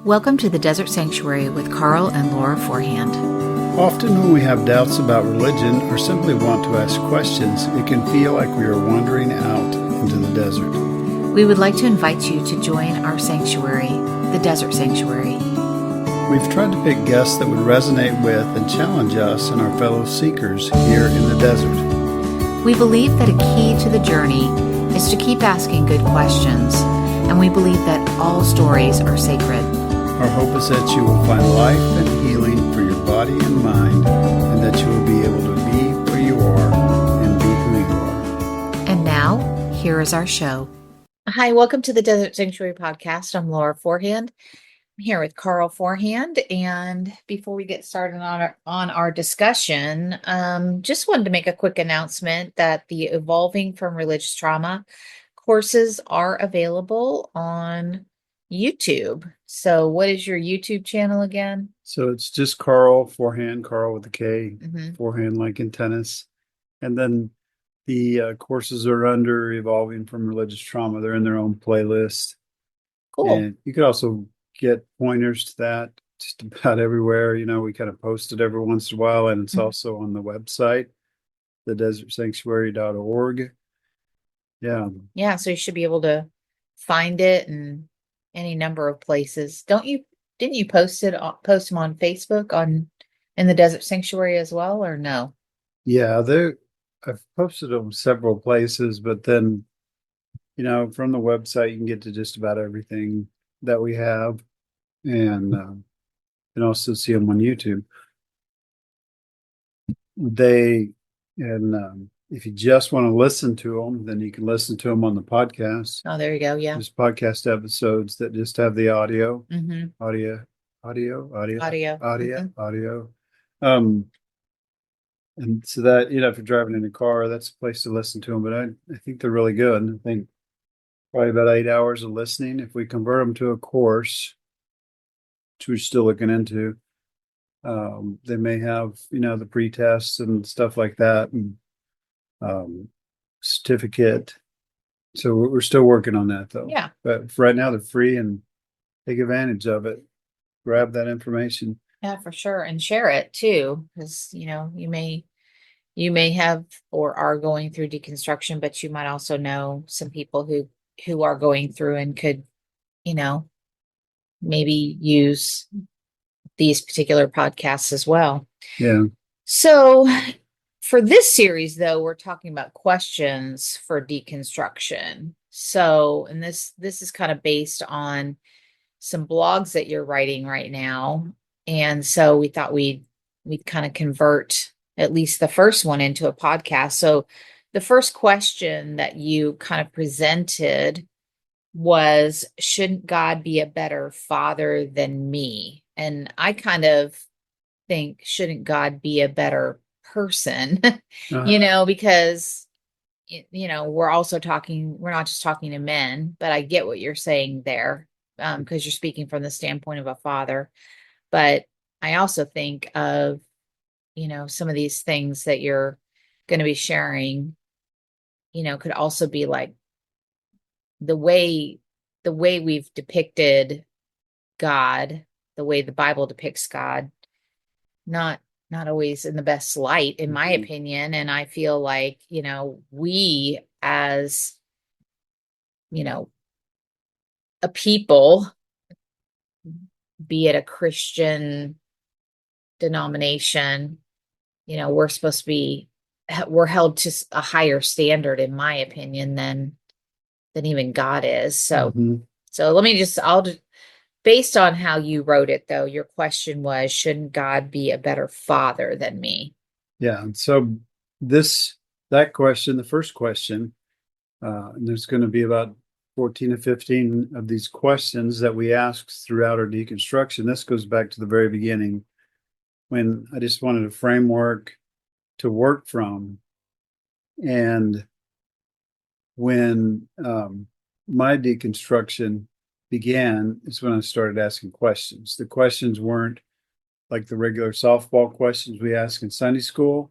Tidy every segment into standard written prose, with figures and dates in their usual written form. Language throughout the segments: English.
Welcome to the Desert Sanctuary with Carl and Laura Forehand. Often when we have doubts about religion or simply want to ask questions, it can feel like we are wandering out into the desert. We would like to invite you to join our sanctuary, the Desert Sanctuary. We've tried to pick guests that would resonate with and challenge us and our fellow seekers here in the desert. We believe that a key to the journey is to keep asking good questions, and we believe that all stories are sacred. Our hope is that you will find life and healing for your body and mind, and that you will be able to be where you are and be who you are. And now, here is our show. Hi, welcome to the Desert Sanctuary podcast. I'm Laura Forehand. I'm here with Carl Forehand, and before we get started on our discussion, just wanted to make a quick announcement that the Evolving from Religious Trauma courses are available on YouTube. So what is your YouTube channel again? So it's just Carl Forehand, Carl with a K, Mm-hmm. Forehand like in tennis. And then the courses are under Evolving from Religious Trauma. They're in their own playlist. Cool. And you could also get pointers to that just about everywhere. You know, we kind of post it every once in a while, and it's also on the website, thedesertsanctuary.org. Yeah, so you should be able to find it in any number of places. Didn't you post them on Facebook in the Desert Sanctuary as well, or no? Yeah, I've posted them several places, but then, you know, from the website, you can get to just about everything that we have, and you can also see them on YouTube. If you just want to listen to them, then you can listen to them on the podcast. Oh, there you go. Yeah. There's podcast episodes that just have the audio, Mm-hmm. audio. Mm-hmm. And so that, you know, if you're driving in a car, that's a place to listen to them. But I think they're really good. I think probably about 8 hours of listening. If we convert them to a course, which we're still looking into, they may have, you know, the pre-tests and stuff like that, and certificate. So we're still working on that, though. Yeah. But for right now, they're free, and take advantage of it. Grab that information. Yeah, for sure. And share it too, because, you know, you may have or are going through deconstruction, but you might also know some people who are going through and could, you know, maybe use these particular podcasts as well. Yeah. So for this series, though, we're talking about questions for deconstruction. So, and this is kind of based on some blogs that you're writing right now. And so we thought we'd kind of convert at least the first one into a podcast. So the first question that you kind of presented was, shouldn't God be a better father than me? And I kind of think, shouldn't God be a better person? You know, because, you know, we're not just talking to men, but I get what you're saying there, because you're speaking from the standpoint of a father. But I also think of, you know, some of these things that you're going to be sharing, you know, could also be like the way we've depicted God, the way the Bible depicts God, not always in the best light, in my opinion. And I feel like, you know, we as, you know, a people, be it a Christian denomination, you know, we're held to a higher standard, in my opinion, than even God is. So, based on how you wrote it, though, your question was, shouldn't God be a better father than me? Yeah. And so that question, the first question, and there's going to be about 14 to 15 of these questions that we asked throughout our deconstruction. This goes back to the very beginning, when I just wanted a framework to work from. And when my deconstruction began is when I started asking questions. The questions weren't like the regular softball questions we ask in Sunday school,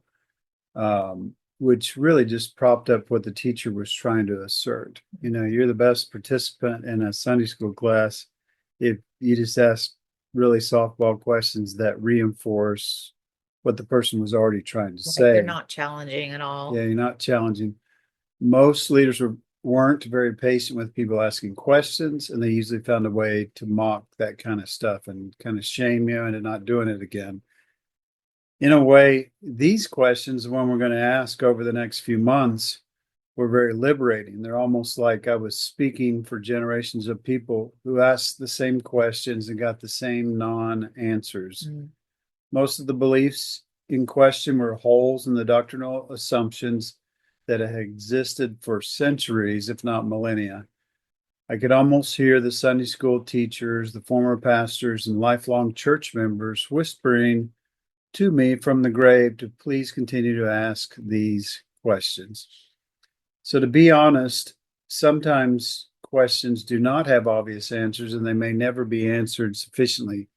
which really just propped up what the teacher was trying to assert. You know, you're the best participant in a Sunday school class if you just ask really softball questions that reinforce what the person was already trying to Like they're say. not challenging at all. Yeah, you're not challenging. Most leaders weren't very patient with people asking questions, and they usually found a way to mock that kind of stuff and kind of shame you into not doing it again. In a way, these questions, the one we're going to ask over the next few months, were very liberating. They're almost like I was speaking for generations of people who asked the same questions and got the same non-answers. Mm. Most of the beliefs in question were holes in the doctrinal assumptions that had existed for centuries, if not millennia. I could almost hear the Sunday school teachers, the former pastors, and lifelong church members whispering to me from the grave to please continue to ask these questions. So, to be honest, sometimes questions do not have obvious answers and they may never be answered sufficiently.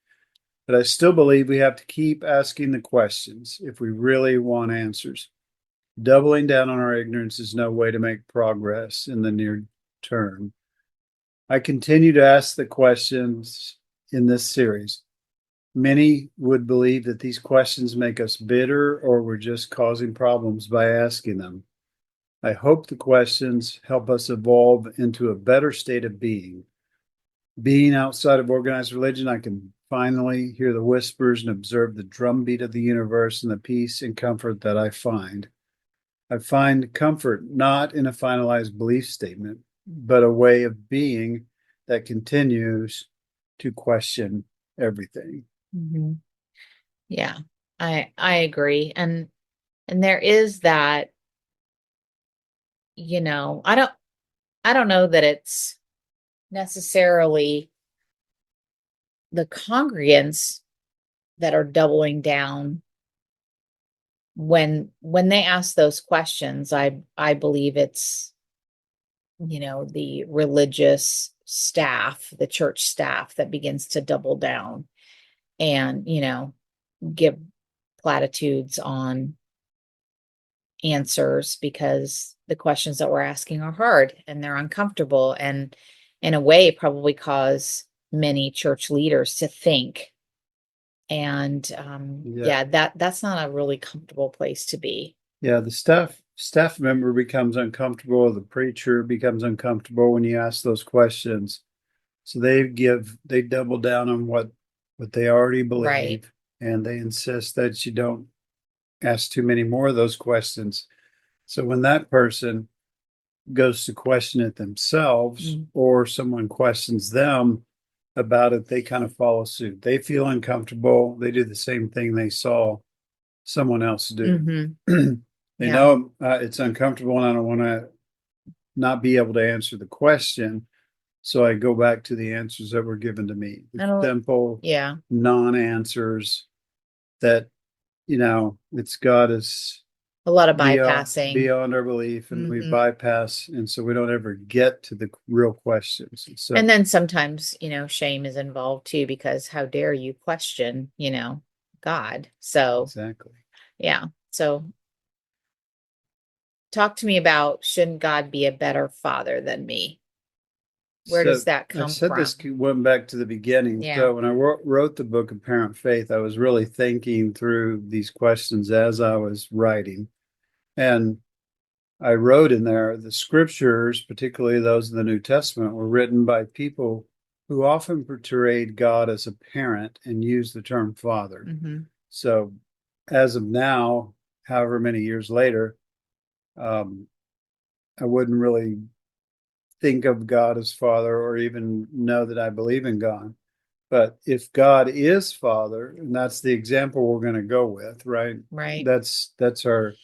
But I still believe we have to keep asking the questions if we really want answers. Doubling down on our ignorance is no way to make progress in the near term. I continue to ask the questions in this series. Many would believe that these questions make us bitter or we're just causing problems by asking them. I hope the questions help us evolve into a better state of being. Being outside of organized religion, I can finally hear the whispers and observe the drumbeat of the universe and the peace and comfort that I find. I find comfort not in a finalized belief statement, but a way of being that continues to question everything. Mm-hmm. Yeah, I agree. And there is that, I don't know that it's necessarily the congregants that are doubling down when they ask those questions. I believe it's, the religious staff, the church staff that begins to double down and, give platitudes on answers because the questions that we're asking are hard and they're uncomfortable and in a way probably cause many church leaders to think. And Yeah. that's not a really comfortable place to be. Yeah, the staff member becomes uncomfortable, the preacher becomes uncomfortable when you ask those questions. So they double down on what they already Right. believe, and they insist that you don't ask too many more of those questions. So when that person goes to question it themselves Mm. or someone questions them about it, they kind of follow suit. They feel uncomfortable. They do the same thing they saw someone else do. Mm-hmm. They Yeah. know it's uncomfortable and I don't want to not be able to answer the question. So I go back to the answers that were given to me, the simple Yeah. non-answers that, it's God is A lot of beyond bypassing. beyond our belief and we Hmm. bypass. And so we don't ever get to the real questions. So And then sometimes, shame is involved too, because how dare you question, God. So, exactly. yeah. So talk to me about shouldn't God be a better father than me? Where So does that I come said from? this went back to the beginning. Yeah. So when I wrote the book Apparent Faith, I was really thinking through these questions as I was writing. And I wrote in there the scriptures, particularly those in the New Testament, were written by people who often portrayed God as a parent and used the term father. Mm-hmm. So as of now, however many years later, um, I wouldn't really think of God as father or even know that I believe in God. But if God is father, and that's the example we're going to go with, right? Right. That's our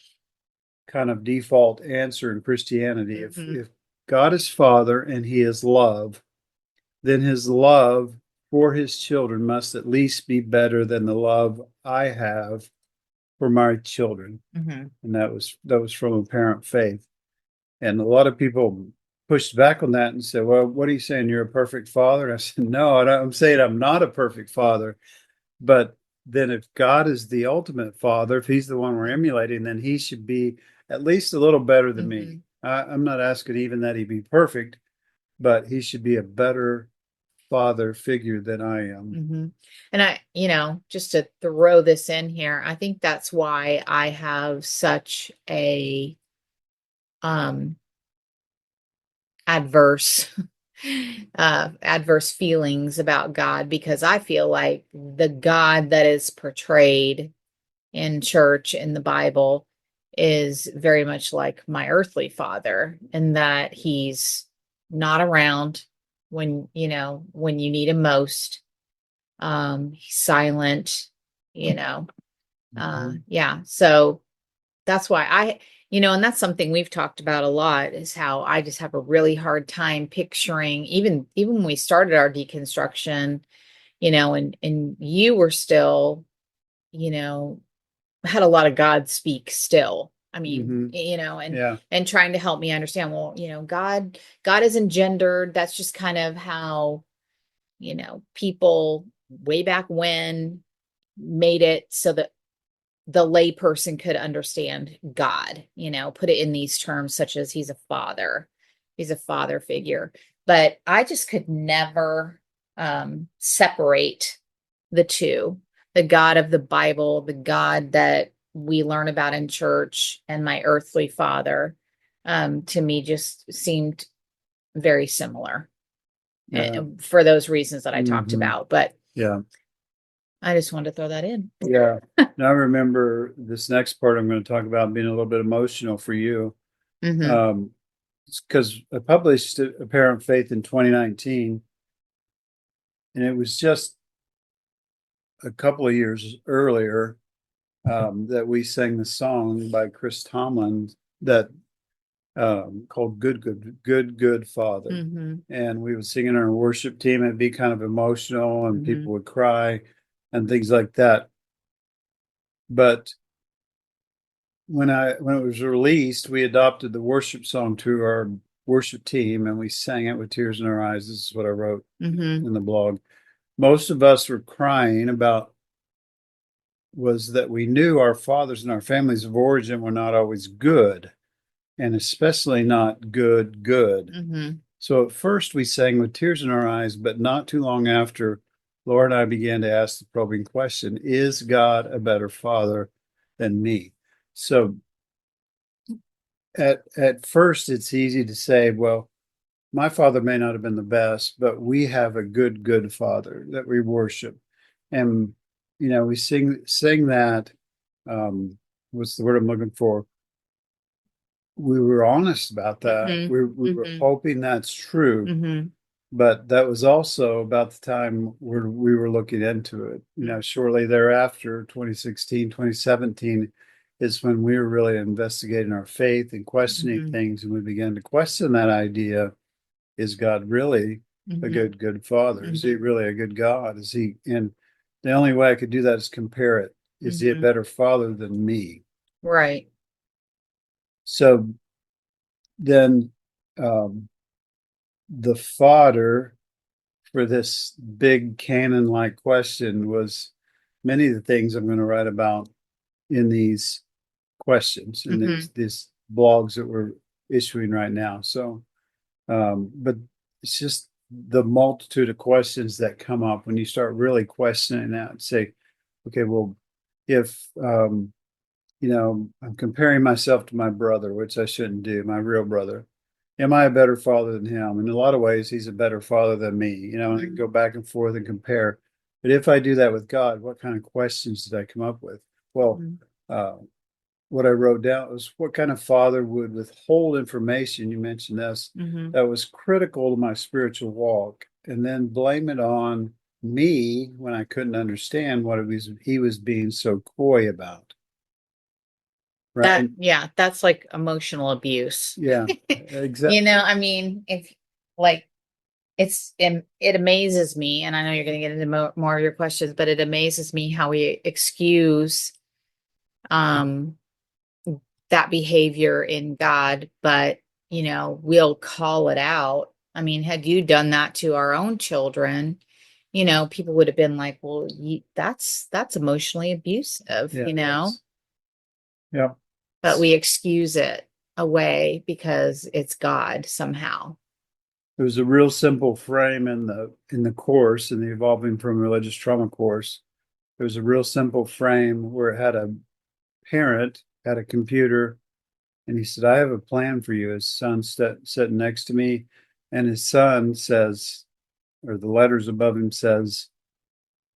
kind of default answer in Christianity. Mm-hmm. If God is father and he is love, then his love for his children must at least be better than the love I have for my children. Mm-hmm. And that was from Apparent Faith. And a lot of people pushed back on that and said, well, what are you saying? You're a perfect father? And I said, no, I'm saying I'm not a perfect father. But then if God is the ultimate father, if he's the one we're emulating, then he should be at least a little better than Mm-hmm. me. I'm not asking even that he be perfect, but he should be a better father figure than I am. And just to throw this in here, I think that's why I have such a adverse adverse feelings about God, because I feel like the God that is portrayed in church in the Bible is very much like my earthly father, in that he's not around when you need him most. He's silent, you know. Yeah. So that's why and that's something we've talked about a lot, is how I just have a really hard time picturing, even when we started our deconstruction, and you were still, you know, had a lot of God speak still. I mean, Yeah. and trying to help me understand, well, God isn't gendered. That's just kind of how, people way back when made it so that the layperson could understand God, put it in these terms, such as he's a father figure. But I just could never separate the two, the God of the Bible, the God that we learn about in church, and my earthly father. To me just seemed very similar, Yeah. for those reasons that I talked Mhm. about. But Yeah. I just wanted to throw that in. Yeah. Now I remember this next part I'm going to talk about being a little bit emotional for you. Mm-hmm. Because I published Apparent Faith in 2019, and it was just a couple of years earlier that we sang the song by Chris Tomlin that called Good Father. Mm-hmm. And we would sing in our worship team. It'd be kind of emotional, and Mm-hmm. people would cry and things like that. But when it was released, we adopted the worship song to our worship team, and we sang it with tears in our eyes. This is what I wrote Mm-hmm. in the blog. Most of us were crying about was that we knew our fathers and our families of origin were not always good, and especially not good. Mm-hmm. So at first we sang with tears in our eyes, but not too long after, Laura and I began to ask the probing question, is God a better father than me? So at first it's easy to say, well, my father may not have been the best, but we have a good father that we worship. And we sing that, what's the word I'm looking for? We were honest about that. Mm-hmm. We were Mm-hmm. hoping that's true, Mm-hmm. but that was also about the time where we were looking into it. Shortly thereafter, 2016, 2017 is when we were really investigating our faith and questioning Mm-hmm. things, and we began to question that idea. Is God really a Mm-hmm. good father? Is he Mm-hmm. really a good God? Is he, and the only way I could do that is compare it. Is he a Mm-hmm. better father than me? Right. So then um, the fodder for this big canon like question was many of the things I'm going to write about in these questions and Mm-hmm. these blogs that we're issuing right now. So, but it's just the multitude of questions that come up when you start really questioning that and say, okay, well, if I'm comparing myself to my brother, which I shouldn't do, my real brother. Am I a better father than him? In a lot of ways, he's a better father than me, and I can go back and forth and compare. But if I do that with God, what kind of questions did I come up with? Well, Mm-hmm. uh, what I wrote down was what kind of father would withhold information, you mentioned this, Mm-hmm. that was critical to my spiritual walk, and then blame it on me when I couldn't understand what he was being so coy about. Right. That's like emotional abuse. Yeah, exactly. I mean, if like it amazes me, and I know you're going to get into more of your questions, but it amazes me how we excuse um that behavior in God, but we'll call it out. I mean, had you done that to our own children, people would have been like, well, that's emotionally abusive, Yeah, it is. Yeah. but we excuse it away because it's God somehow. There was a real simple frame in the course, in the Evolving from Religious Trauma course. There was a real simple frame where it had a parent had a computer, and he said, "I have a plan for you." His son sitting next to me, and his son says, or the letters above him says,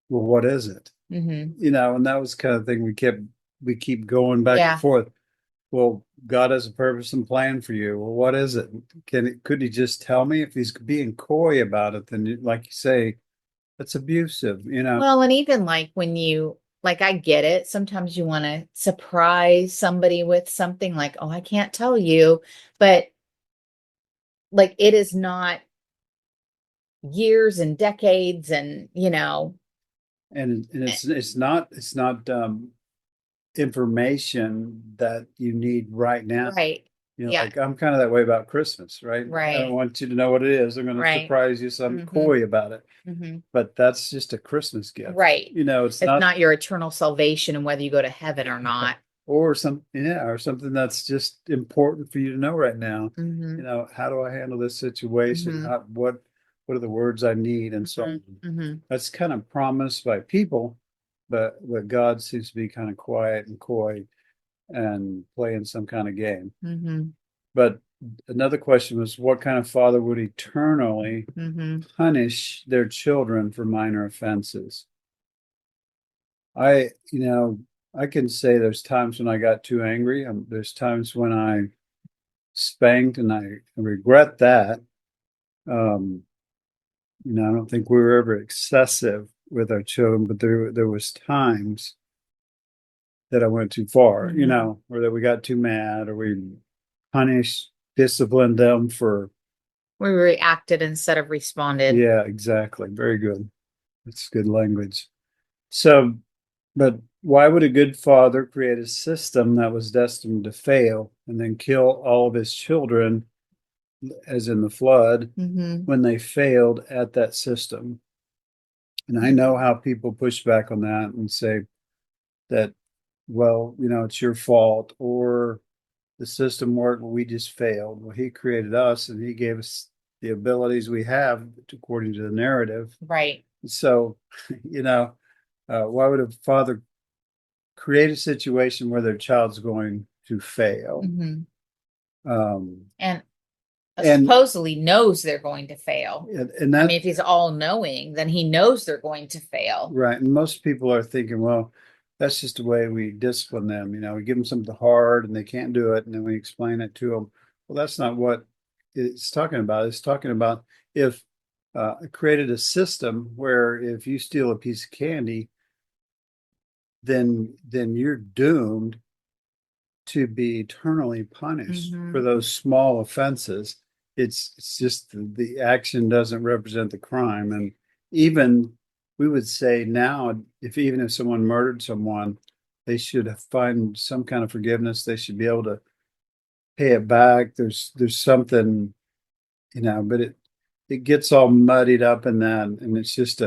"Well, what is it?" Mm-hmm. And that was the kind of thing we keep going back and Yeah. forth. Well, God has a purpose and plan for you. Well, what is it? Could he just tell me? If he's being coy about it, then like you say, that's abusive. Well, and even like when you, like, I get it. Sometimes you want to surprise somebody with something like, oh, I can't tell you, but like it is not years and decades and, And eh, it's not information that you need right now. right. Yeah. Like I'm kind of that way about Christmas, right? I don't Right. want you to know what it is. I'm going to Right. surprise you, so I'm Mm-hmm. coy about it. Mm-hmm. But that's just a Christmas gift. Right. It's It's not, not your eternal salvation and whether you go to heaven or not. or something that's just important for you to know right now. Mm-hmm. How do I handle this situation? Mm-hmm. What are the words I need, and so on. Mm-hmm. Mm-hmm. That's kind of promised by people, but God seems to be kind of quiet and coy and playing some kind of game. Mm-hmm. But another question was, what kind of father would eternally Mm-hmm. punish their children for minor offenses? I can say there's times when I got too angry. There's times when I spanked, and I regret that. Um, I don't think we were ever excessive with our children, but there was times that I went too far, Mm-hmm. or that we got too mad, or we punished, disciplined them for. We reacted instead of responded. Yeah, exactly. Very good. That's good language. So, but why would a good father create a system that was destined to fail and then kill all of his children, as in the flood, Mm-hmm. when they failed at that system? And I know how people push back on that and say that, well, it's your fault, or the system worked, we just failed. Well, he created us and he gave us the abilities we have according to the narrative. Right. So, why would a father create a situation where their child's going to fail? Mm-hmm. Um, And and supposedly knows they're going to fail. and I that mean, if he's all knowing, then he knows they're going to fail. right. And most people are thinking, well, that's just the way we discipline them. We give them something hard and they can't do it, and then we explain it to them. Well, that's not what it's talking about. It's talking about if created a system where if you steal a piece of candy, then you're doomed to be eternally punished for Mm-hmm. those small offenses. It's just the action doesn't represent the crime. And even we would say now, if someone murdered someone, they should find some kind of forgiveness. They should be able to pay it back. There's something, but it gets all muddied up in that, and it's just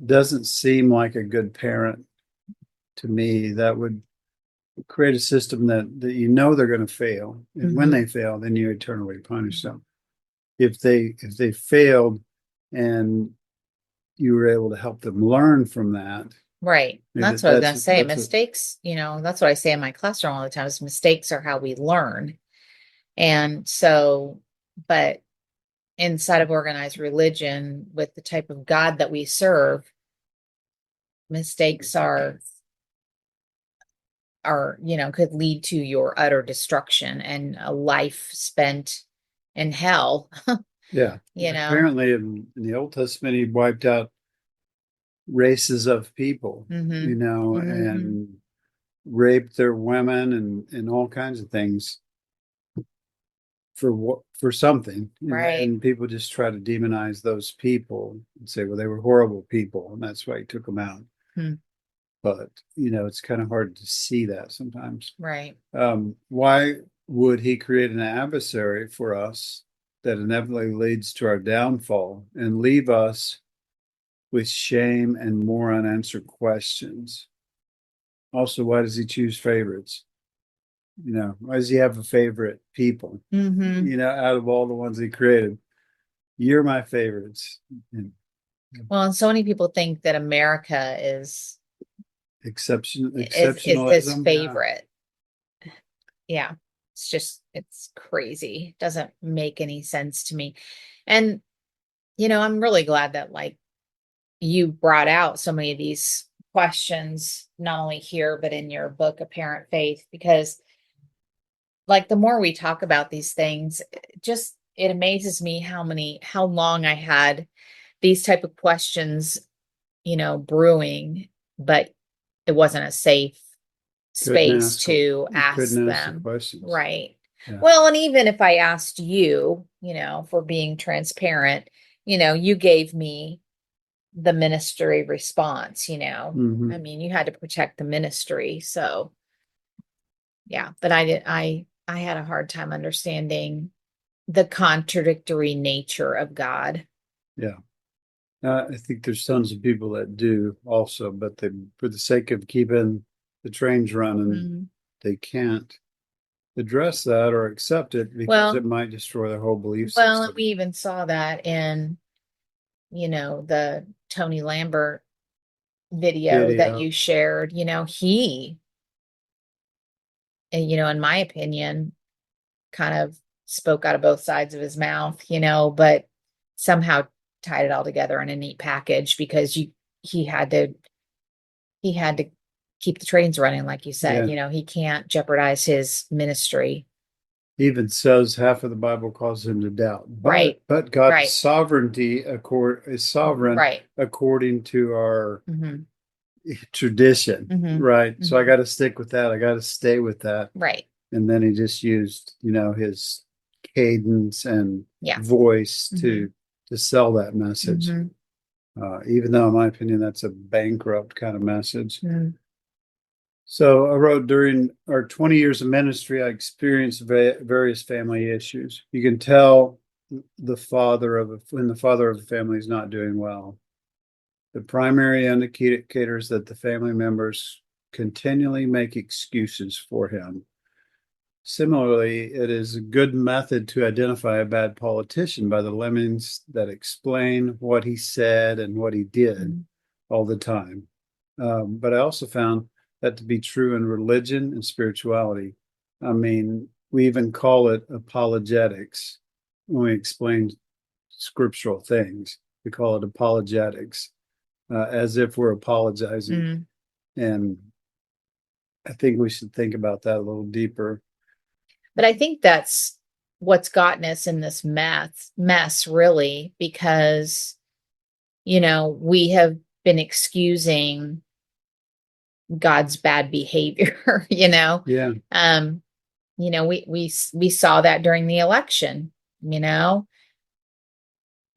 doesn't seem like a good parent to me. That would create a system that they're going to fail, and when Mm-hmm. they fail, then you eternally punish them. If they failed and you were able to help them learn from that, Right. maybe That's what I was going to say. that's a Mistakes, that's what I say in my classroom all the time is mistakes are how we learn. And so, but inside of organized religion, with the type of God that we serve, mistakes could lead to your utter destruction and a life spent in hell. yeah. you know. Apparently, in the Old Testament, he wiped out races of people, Mm-hmm. Mm-hmm. and raped their women and all kinds of things for something, Right. and people just try to demonize those people and say, well, they were horrible people, and that's why he took them out. Hmm. But it's kind of hard to see that sometimes. Right. Why would he create an adversary for us that inevitably leads to our downfall and leave us with shame and more unanswered questions? Also, why does he choose favorites? Why does he have a favorite people? Mm-hmm. Out of all the ones he created, You're my favorites. And Well, and so many people think that America is is his exceptionalism. Yeah. favorite. Yeah. It's crazy. Doesn't make any sense to me. And I'm really glad that like you brought out so many of these questions, not only here, but in your book, Apparent Faith, because like the more we talk about these things, it amazes me how long I had these type of questions, brewing, but it wasn't a safe Couldn't space ask, to you ask couldn't ask the them. questions. Right. Yeah. Well, and even if I asked you, for being transparent, you gave me the ministry response, Mhm. I mean, you had to protect the ministry. So yeah, but I had a hard time understanding the contradictory nature of God. Yeah. I think there's tons of people that do also, but they, for the sake of keeping the trains running, Mhm. they can't address that or accept it because it Well, might destroy their whole belief well, and system. we even saw that in, the Tony Lambert video that Video. you shared. He, and in my opinion, kind of spoke out of both sides of his mouth, but somehow tied it all together in a neat package because he had to he had to keep the trains running, like you said. Yeah. He can't jeopardize his ministry. Even says half of the Bible causes him to doubt. Right. But God's Right. sovereignty is sovereign Right. according to our Hmm. tradition, Hmm. right? So I Hmm. got to stick with that. I got to stay with that. Right. And then he just used, his cadence and Yeah. voice Hmm. to sell that message. Hmm. Even though, in my opinion, that's a bankrupt kind of message. Hmm. So I wrote during our 20 years of ministry, I experienced various family issues. You can tell when the father of a family is not doing well. The primary indicator is that the family members continually make excuses for him. Similarly, it is a good method to identify a bad politician by the lemons that explain what he said and what he did all the time. But I also found that to be true in religion and spirituality. I mean, we even call it apologetics when we explain scriptural things. We call it apologetics, as if we're apologizing. Hmm. And I think we should think about that a little deeper. But I think that's what's gotten us in this mess really, because we have been excusing God's bad behavior. Yeah. We saw that during the election.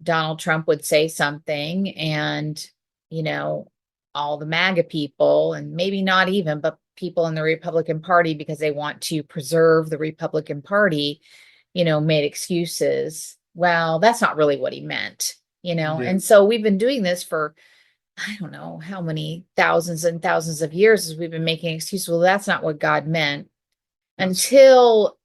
Donald Trump would say something, and you know all the MAGA people, and maybe not even, but people in the Republican Party, because they want to preserve the Republican Party, made excuses. Well, that's not really what he meant. Yeah. And so we've been doing this for, I don't know how many thousands and thousands of years, as we've been making excuses. Well, that's not what God meant, until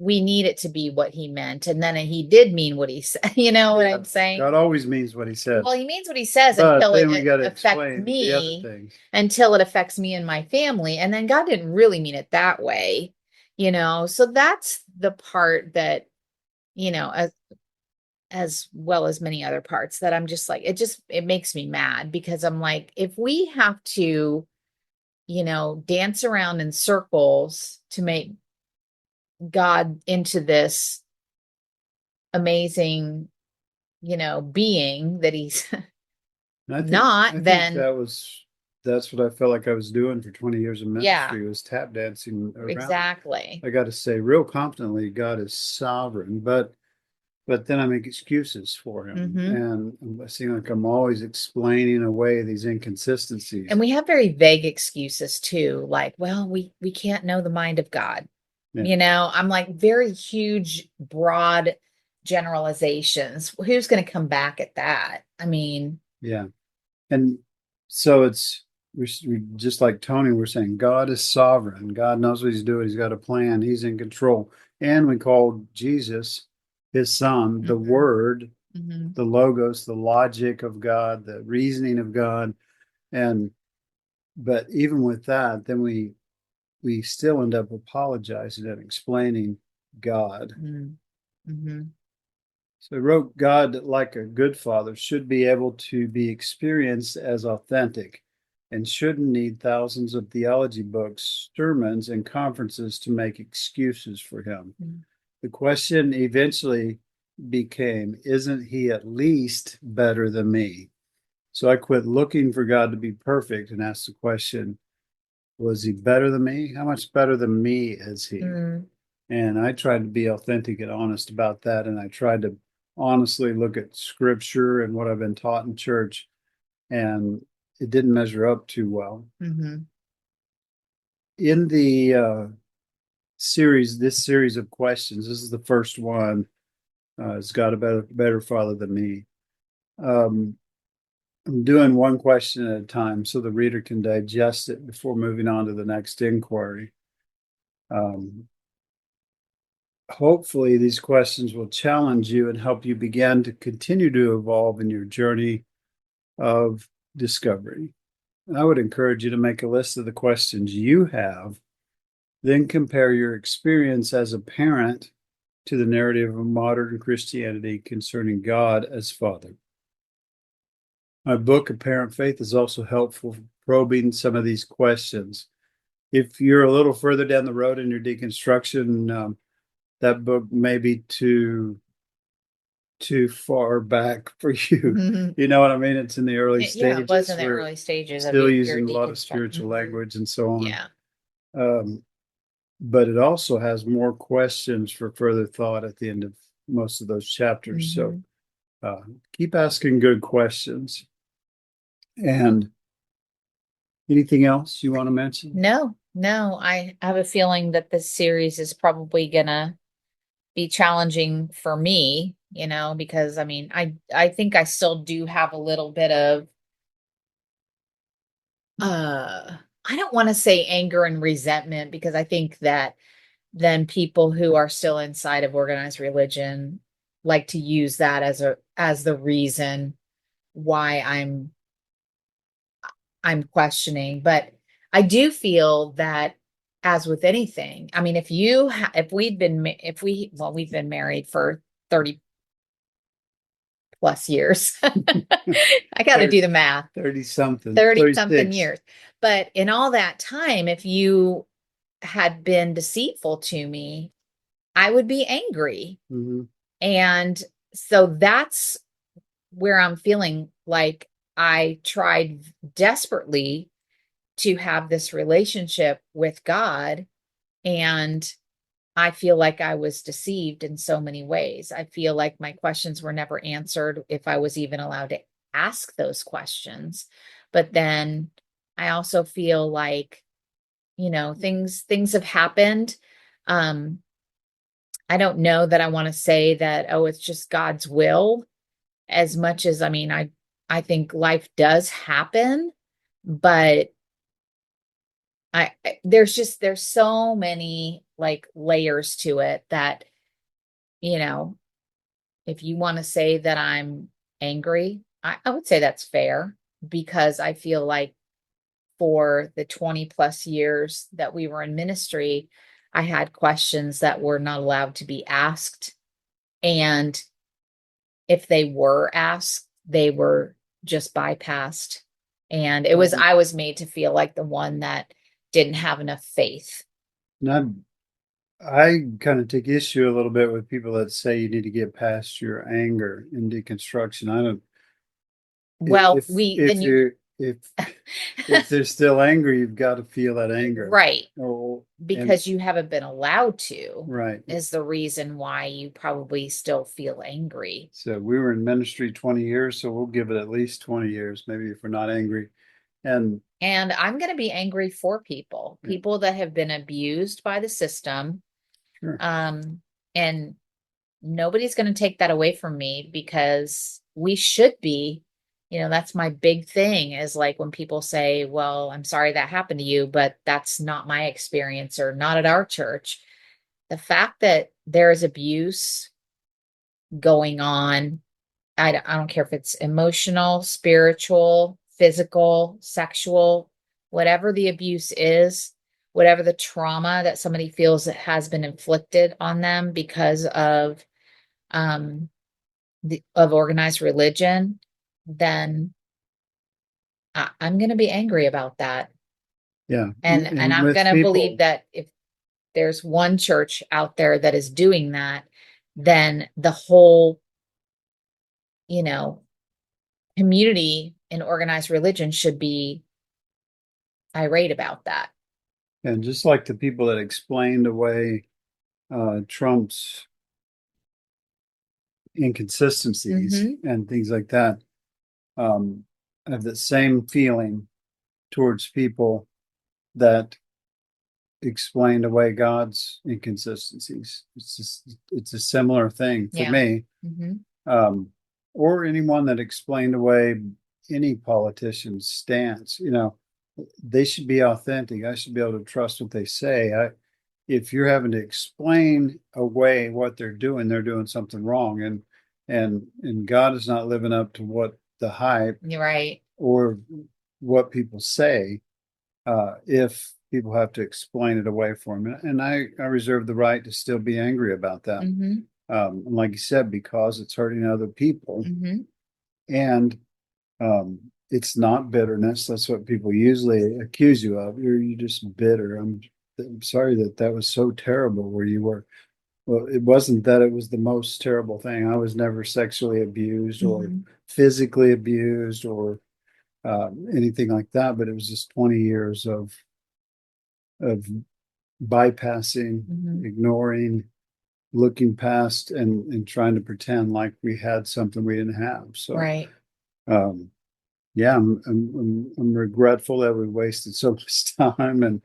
we need it to be what he meant. And then he did mean what he said. You know what I'm saying? God always means what he says. Well, he means what he says But until then we it got to affects explain the other me, things. until it affects me and my family. And then God didn't really mean it that way. So that's the part that, as well as many other parts, that I'm just like, it makes me mad, because I'm like, if we have to, dance around in circles to make God into this amazing, being that he's not, I think then that's what I felt like I was doing for 20 years of yeah, ministry, was tap dancing around. exactly. I got to say real confidently, God is sovereign, but then I make excuses for him. Hmm. And I seem like I'm always explaining away these inconsistencies. And we have very vague excuses too, like, well, we can't know the mind of God. Yeah. I'm like, very huge, broad generalizations. Who's going to come back at that? I mean, Yeah. And so we just like Tony, we're saying God is sovereign. God knows what he's doing. He's got a plan. He's in control. And we call Jesus, his son, the mhm, word the logos, the logic of God, the reasoning of God. But even with that, then we still end up apologizing and explaining God. Mm-hmm. So I wrote, God, like a good father, should be able to be experienced as authentic and shouldn't need thousands of theology books, sermons, and conferences to make excuses for him. Mm-hmm. The question eventually became, isn't he at least better than me? So I quit looking for God to be perfect and asked the question, was he better than me? How much better than me is he? Mm. And I tried to be authentic and honest about that. And I tried to honestly look at scripture and what I've been taught in church. And it didn't measure up too well. Mm-hmm. In the this series of questions, this is the first one. Has got a better father than me. I'm doing one question at a time so the reader can digest it before moving on to the next inquiry. Hopefully, these questions will challenge you and help you begin to continue to evolve in your journey of discovery. And I would encourage you to make a list of the questions you have, then compare your experience as a parent to the narrative of modern Christianity concerning God as Father. My book, Apparent Faith, is also helpful for probing some of these questions. If you're a little further down the road in your deconstruction, that book may be too far back for you. Mm-hmm. You know what I mean? It's in the early stages. Yeah, it was in the early stages. Still using a lot of spiritual language and so on. Yeah. But it also has more questions for further thought at the end of most of those chapters. Mm-hmm. So keep asking good questions. And anything else you want to mention? No. I have a feeling that this series is probably gonna be challenging for me, because I mean, I think I still do have a little bit of I don't want to say anger and resentment, because I think that then people who are still inside of organized religion like to use that as the reason why I'm questioning. But I do feel that, as with anything, I mean, we've been married for 30 plus years. I got to do the math. 30 something. 30 something years. But in all that time, if you had been deceitful to me, I would be angry. Mm-hmm. And so that's where I'm feeling like I tried desperately to have this relationship with God, and I feel like I was deceived in so many ways. I feel like my questions were never answered if I was even allowed to ask those questions. But then I also feel like, things have happened. I don't know that I want to say that, oh, it's just God's will, as much as, I mean, I think life does happen, but there's so many like layers to it that, if you want to say that I'm angry, I would say that's fair, because I feel like for the 20 plus years that we were in ministry, I had questions that were not allowed to be asked. And if they were asked, they were just bypassed. And I was made to feel like the one that didn't have enough faith. I kind of take issue a little bit with people that say you need to get past your anger in deconstruction. I don't. Well, if they're still angry, you've got to feel that anger, right? Because you haven't been allowed to, right? Is the reason why you probably still feel angry. So we were in ministry 20 years, so we'll give it at least 20 years, maybe, if we're not angry. And I'm going to be angry for people that have been abused by the system. Sure. And nobody's going to take that away from me, because we should be, that's my big thing, is like when people say, well, I'm sorry that happened to you, but that's not my experience, or not at our church. The fact that there is abuse going on, I don't care if it's emotional, spiritual, physical, sexual, whatever the abuse is, whatever the trauma that somebody feels that has been inflicted on them because of organized religion, then I'm going to be angry about that. Yeah. And I'm with going to people, believe that if there's one church out there that is doing that, then the whole, community in organized religion should be irate about that. and just like the people that explained away Trump's inconsistencies and things like that, have the same feeling towards people that explained away God's inconsistencies. It's a similar thing for me. Or anyone that explained away any politician's stance. They should be authentic. I should be able to trust what they say. If you're having to explain away what they're doing something wrong, and God is not living up to what the hype, right, or what people say. If people have to explain it away for them, and I reserve the right to still be angry about that. Like you said, because it's hurting other people, and it's not bitterness. That's what people usually accuse you of. You're just bitter. I'm sorry that was so terrible where you were. Well, it wasn't that it was the most terrible thing. I was never sexually abused or physically abused or anything like that, but it was just 20 years of bypassing, ignoring, looking past, and trying to pretend like we had something we didn't have. So, right. Yeah, I'm regretful that we wasted so much time,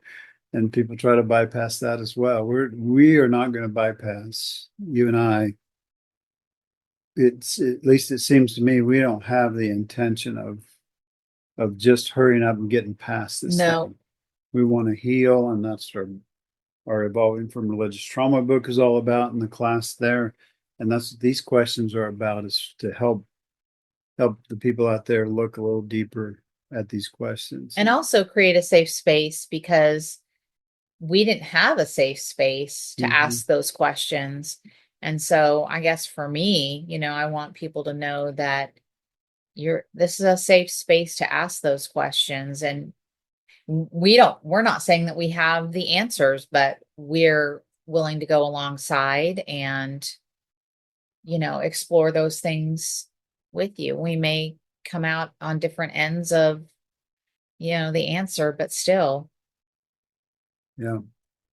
and people try to bypass that as well. We are not going to bypass, you and I. It's, at least it seems to me, we don't have the intention of just hurrying up and getting past this thing. We want to heal, and that's our Evolving from Religious Trauma book is all about in the class there. And that's what these questions are about, is to help the people out there look a little deeper at these questions. And also create a safe space, because we didn't have a safe space to ask those questions. And so I guess for me, I want people to know that this is a safe space to ask those questions. And we're not saying that we have the answers, but we're willing to go alongside and, explore those thhave with you. We may come out on different ends of, the answer, but still, yeah,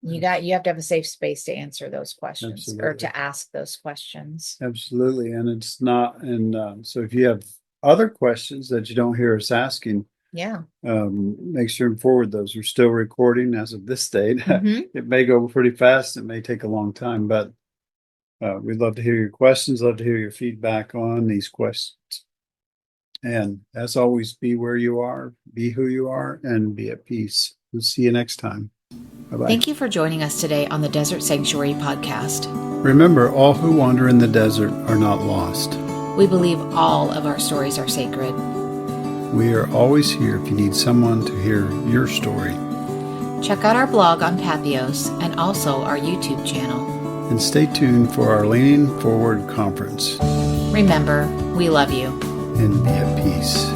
you have to have a safe space to answer those questions. Absolutely. Or to ask those questions. Absolutely. And it's not, and so if you have other questions that you don't hear us asking, make sure and forward those. We're still recording as of this date. It may go pretty fast. It may take a long time, but we'd love to hear your questions, love to hear your feedback on these questions. And as always, be where you are, be who you are, and be at peace. We'll see you next time. Bye-bye. Thank you for joining us today on the Desert Sanctuary podcast. Remember, all who wander in the desert are not lost. We believe all of our stories are sacred. We are always here if you need someone to hear your story. Check out our blog on Pathos and also our YouTube channel. And stay tuned for our Leaning Forward conference. Remember, we love you. And be at peace.